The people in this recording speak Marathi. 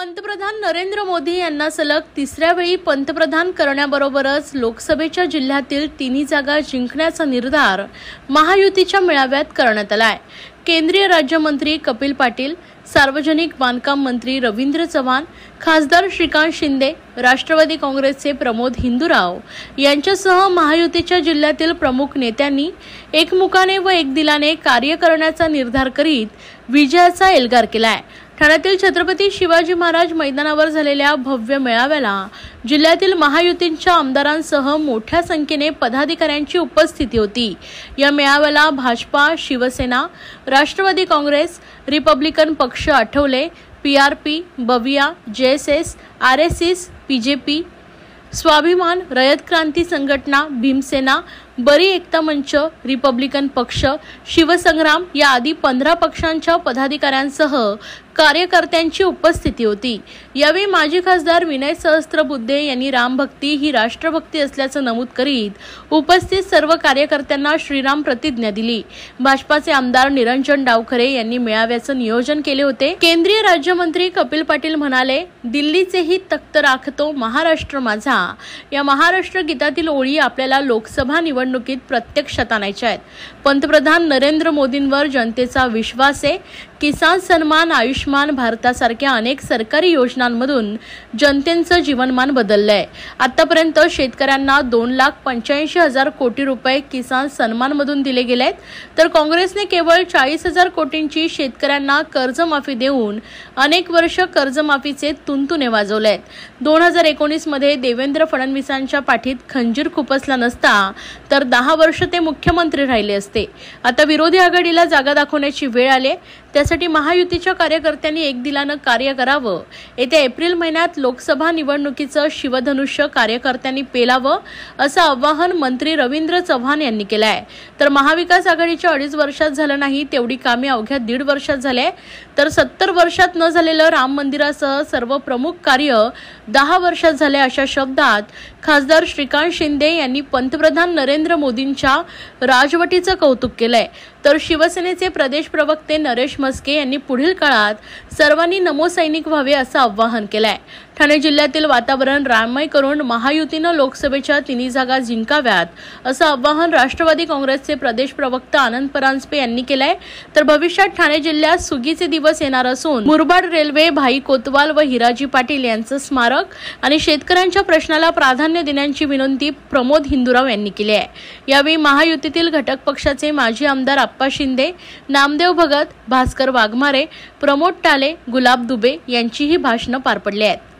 पंतप्रधान नरेंद्र मोदी यांना सलग तिसऱ्या वेळी पंतप्रधान करण्याबरोबरच लोकसभेच्या जिल्ह्यातील तिन्ही जागा जिंकण्याचा निर्धार महायुतीच्या मेळाव्यात करण्यात आलाय। केंद्रीय राज्यमंत्री कपिल पाटील, सार्वजनिक बांधकाम मंत्री रवींद्र चव्हाण, खासदार श्रीकांत शिंदे, राष्ट्रवादी काँग्रेसचे प्रमोद हिंदुराव यांच्यासह महायुतीच्या जिल्ह्यातील प्रमुख नेत्यांनी एकमुखाने व एकदिलाने कार्य करण्याचा निर्धार करीत विजयाचा एल्गार केलाय। ठाण्यातील छत्रपती शिवाजी महाराज मैदानावर झालेल्या भव्य मेळाव्याला जिल्ह्यातील महायुतीच्या आमदारांसह मोठ्या संख्येने पदाधिकाऱ्यांची उपस्थिती होती। या मेळाव्याला भाजपा, शिवसेना, राष्ट्रवादी काँग्रेस, रिपब्लिकन पक्ष Athawale, PRP, बविया, JSS, RSS, PJP, स्वाभिमान, रयत क्रांती संघटना, भीमसेना, बरी एकता मंच, रिपब्लिकन पक्ष, शिवसंग्राम या आदी 15 पक्षांच्या पदाधिकाऱ्यांसह कार्यकर्त्यांची उपस्थिती होती। यावेळी माजी खासदार विनय सहस्त्रबुद्धे यांनी रामभक्ती ही राष्ट्रभक्ती असल्याचं नमूद करीत उपस्थित सर्व कार्यकर्त्यांना श्रीराम प्रतिज्ञा दिली। भाजपाचे आमदार निरंजन डावखरे यांनी मेळाव्याचं नियोजन केले होते। केंद्रीय राज्यमंत्री कपिल पाटील म्हणाले, दिल्लीचेही तख्त राखतो महाराष्ट्र माझा या महाराष्ट्र गीतातील ओळी आपल्याला लोकसभा निवडणुकीत प्रत्यक्षात आणायच्या आहेत। पंतप्रधान नरेंद्र मोदींवर जनतेचा विश्वास आहे। किसान सन्मान, आयुष्मान भारतासारख्या अनेक सरकारी योजनांमधून जनतेचं जीवनमान बदललंय। आतापर्यंत शेतकऱ्यांना 2,85,000 कोटी रुपये किसान सन्मान मधून दिले गेलेत, तर काँग्रेसने केवळ 40,000 कोटींची शेतकऱ्यांना कर्जमाफी देऊन अनेक वर्ष कर्जमाफीचे तुंतुणे वाजवलेत। 2019 मध्ये देवेंद्र फडणवीसांच्या पाठीत खंजीर खुपसला नसता तर 10 वर्ष ते मुख्यमंत्री राहिले असते। आता विरोधी आघाडीला जागा दाखवण्याची वेळ आली, त्यासाठी महायुतीच्या कार्यकर्त्यांनी एकदिलानं कार्य करावं। येत्या एप्रिल महिन्यात लोकसभा निवडणुकीचं शिवधनुष्य कार्यकर्त्यांनी पेलावं असं आवाहन मंत्री रवींद्र चव्हाण यांनी केलं आहे। तर महाविकास आघाडीच्या 2.5 वर्षात झालं नाही तेवढी कामे अवघ्या 1.5 वर्षात झाले, तर 70 वर्षात न झालेलं राम मंदिरासह सर्व प्रमुख कार्य 10 वर्षात झाले अशा शब्दात खासदार श्रीकांत शिंदे यांनी पंतप्रधान नरेंद्र मोदींच्या राजवटीचं कौतुक केलंय। तर शिवसेनेचे प्रदेश प्रवक्ते नरेश मस्के यांनी पुढील काळात सर्वांनी नमो सैनिक व्हावे असं आवाहन केलंय। ठाणे जिल्ह्यातील वातावरण राममय करून महायुतीनं लोकसभेच्या तिन्ही जागा जिंकाव्यात असं आवाहन राष्ट्रवादी काँग्रेसचे प्रदेश प्रवक्ता आनंद परांजपे यांनी केलंय। तर भविष्यात ठाणे जिल्ह्यात सुगीचे दिवस येणार असून मुरबाड रेल्वे, भाई कोतवाल व हिराजी पाटील यांचं स्मारक आणि शेतकऱ्यांच्या प्रश्नाला प्राधान्य देण्याची विनंती प्रमोद हिंदुराव यांनी केली आहे। यावेळी महायुतीतील घटक पक्षाचे माजी आमदार अप्पा शिंदे, नामदेव भगत, भास्कर वाघमारे, प्रमोद टाले, गुलाब दुबे यांचीही भाषणं पार पडली आहेत।